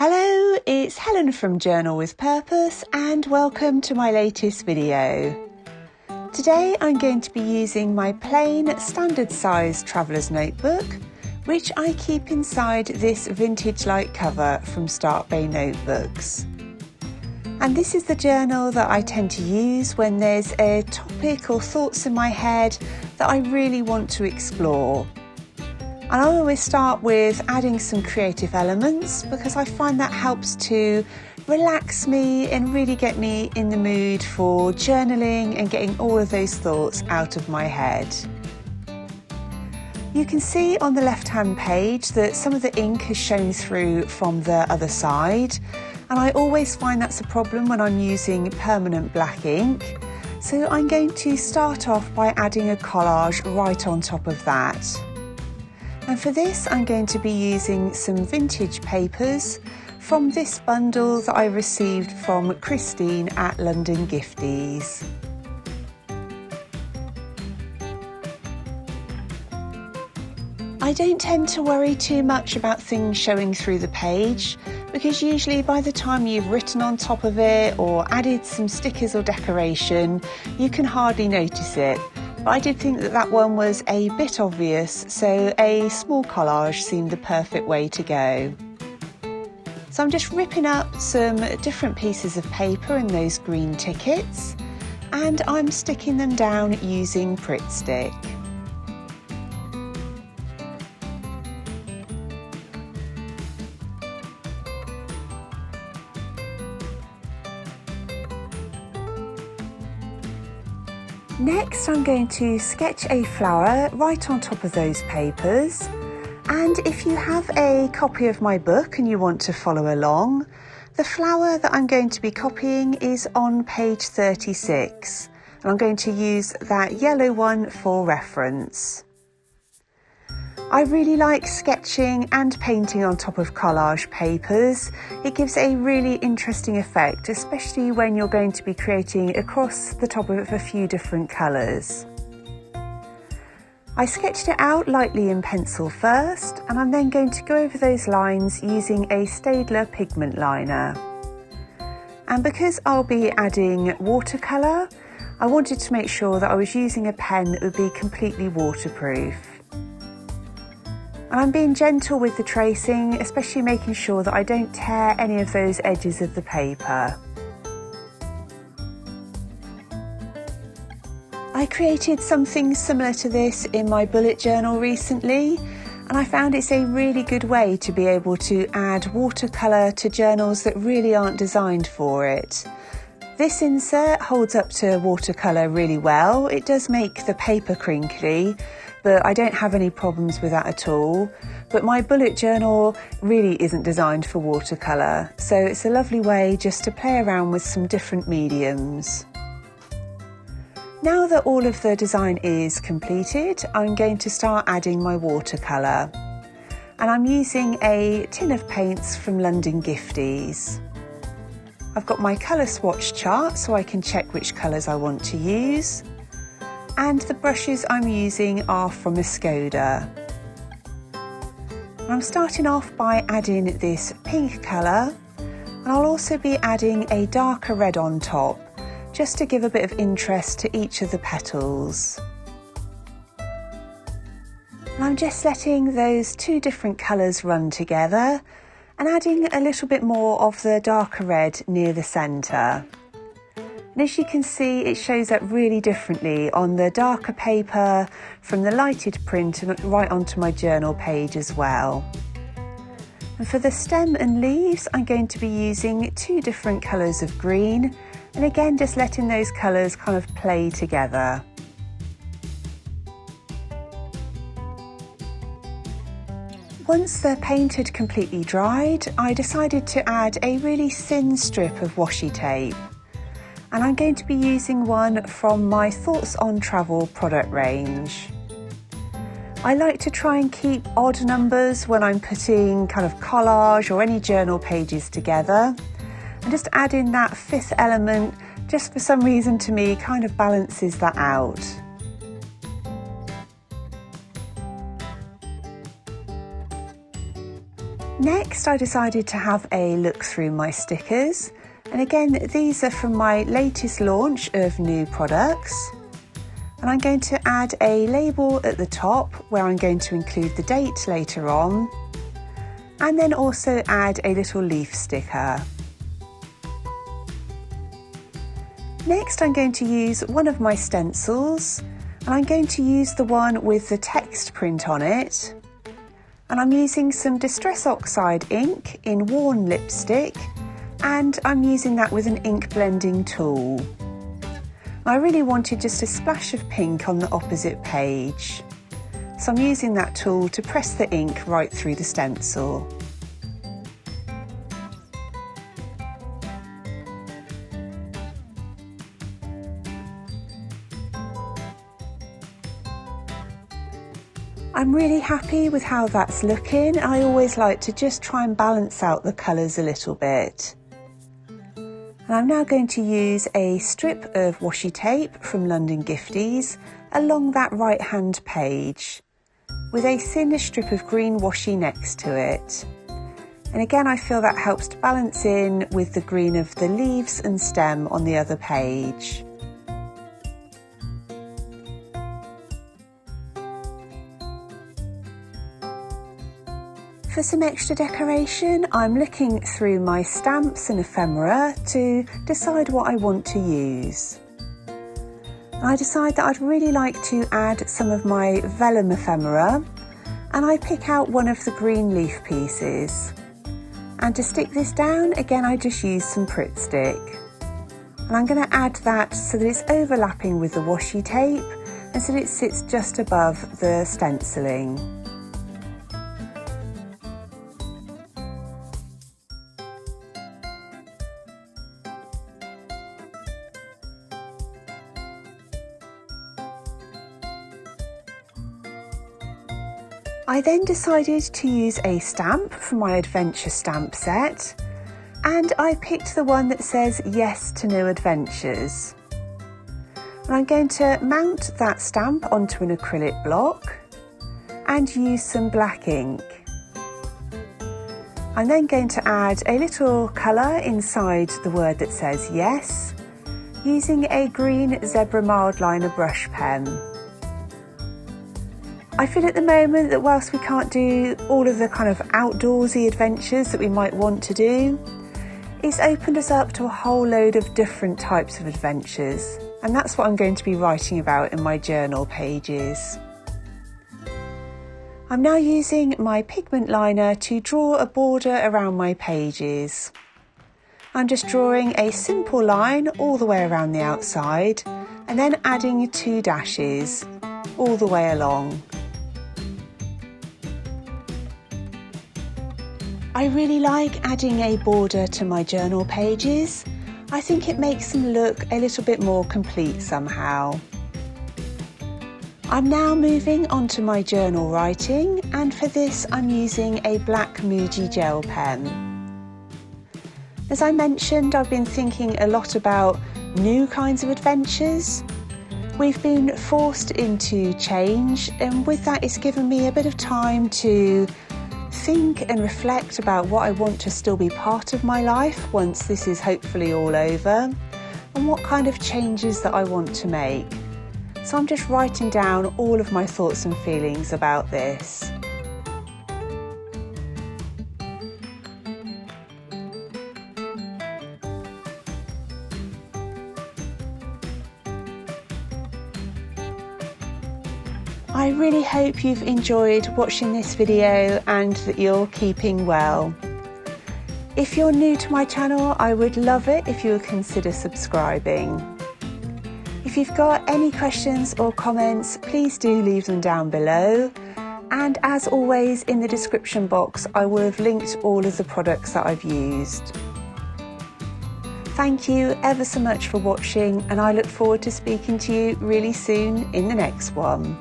Hello, it's Helen from Journal with Purpose and welcome to my latest video. Today I'm going to be using my plain standard size traveller's notebook, which I keep inside this vintage-like cover from Start Bay Notebooks. And this is the journal that I tend to use when there's a topic or thoughts in my head that I really want to explore. And I always start with adding some creative elements because I find that helps to relax me and really get me in the mood for journaling and getting all of those thoughts out of my head. You can see on the left-hand page that some of the ink has shown through from the other side, and I always find that's a problem when I'm using permanent black ink. So I'm going to start off by adding a collage right on top of that. And for this I'm going to be using some vintage papers from this bundle that I received from Christine at London Gifties. I don't tend to worry too much about things showing through the page because usually by the time you've written on top of it or added some stickers or decoration, you can hardly notice it. But I did think that that one was a bit obvious, so a small collage seemed the perfect way to go. So I'm just ripping up some different pieces of paper in those green tickets, and I'm sticking them down using Pritt Stick. Next I'm going to sketch a flower right on top of those papers, and if you have a copy of my book and you want to follow along, the flower that I'm going to be copying is on page 36 and I'm going to use that yellow one for reference. I really like sketching and painting on top of collage papers. It gives a really interesting effect, especially when you're going to be creating across the top of a few different colours. I sketched it out lightly in pencil first, and I'm then going to go over those lines using a Staedtler pigment liner. And because I'll be adding watercolour, I wanted to make sure that I was using a pen that would be completely waterproof. And I'm being gentle with the tracing, especially making sure that I don't tear any of those edges of the paper. I created something similar to this in my bullet journal recently, and I found it's a really good way to be able to add watercolour to journals that really aren't designed for it. This insert holds up to watercolour really well. It does make the paper crinkly, but I don't have any problems with that at all. But my bullet journal really isn't designed for watercolour, so it's a lovely way just to play around with some different mediums. Now that all of the design is completed, I'm going to start adding my watercolour. And I'm using a tin of paints from London Gifties. I've got my colour swatch chart so I can check which colours I want to use. And the brushes I'm using are from Skoda. I'm starting off by adding this pink colour, and I'll also be adding a darker red on top, just to give a bit of interest to each of the petals. And I'm just letting those two different colours run together and adding a little bit more of the darker red near the centre. And as you can see, it shows up really differently on the darker paper from the lighted print and right onto my journal page as well. And for the stem and leaves, I'm going to be using two different colours of green, and again just letting those colours kind of play together. Once the paint had completely dried, I decided to add a really thin strip of washi tape. And I'm going to be using one from my Thoughts on Travel product range. I like to try and keep odd numbers when I'm putting kind of collage or any journal pages together. And just adding that fifth element, just for some reason to me, kind of balances that out. Next, I decided to have a look through my stickers, and again these are from my latest launch of new products. And I'm going to add a label at the top where I'm going to include the date later on, and then also add a little leaf sticker. Next, I'm going to use one of my stencils, and I'm going to use the one with the text print on it. And I'm using some Distress Oxide ink in Worn Lipstick, and I'm using that with an ink blending tool. I really wanted just a splash of pink on the opposite page, so I'm using that tool to press the ink right through the stencil. I'm really happy with how that's looking. I always like to just try and balance out the colours a little bit. And I'm now going to use a strip of washi tape from London Gifties along that right hand page with a thinner strip of green washi next to it. And again, I feel that helps to balance in with the green of the leaves and stem on the other page. For some extra decoration, I'm looking through my stamps and ephemera to decide what I want to use. I decide that I'd really like to add some of my vellum ephemera, and I pick out one of the green leaf pieces. And to stick this down, again I just use some Pritt stick. And I'm going to add that so that it's overlapping with the washi tape and so that it sits just above the stenciling. I then decided to use a stamp from my adventure stamp set, and I picked the one that says yes to new adventures. And I'm going to mount that stamp onto an acrylic block and use some black ink. I'm then going to add a little colour inside the word that says yes, using a green zebra mild liner brush pen. I feel at the moment that whilst we can't do all of the kind of outdoorsy adventures that we might want to do, it's opened us up to a whole load of different types of adventures, and that's what I'm going to be writing about in my journal pages. I'm now using my pigment liner to draw a border around my pages. I'm just drawing a simple line all the way around the outside and then adding 2 dashes all the way along. I really like adding a border to my journal pages. I think it makes them look a little bit more complete somehow. I'm now moving on to my journal writing, and for this I'm using a black Muji gel pen. As I mentioned, I've been thinking a lot about new kinds of adventures. We've been forced into change, and with that it's given me a bit of time to think and reflect about what I want to still be part of my life once this is hopefully all over, and what kind of changes that I want to make. So I'm just writing down all of my thoughts and feelings about this. I really hope you've enjoyed watching this video and that you're keeping well. If you're new to my channel, I would love it if you would consider subscribing. If you've got any questions or comments, please do leave them down below. And as always, in the description box, I will have linked all of the products that I've used. Thank you ever so much for watching, and I look forward to speaking to you really soon in the next one.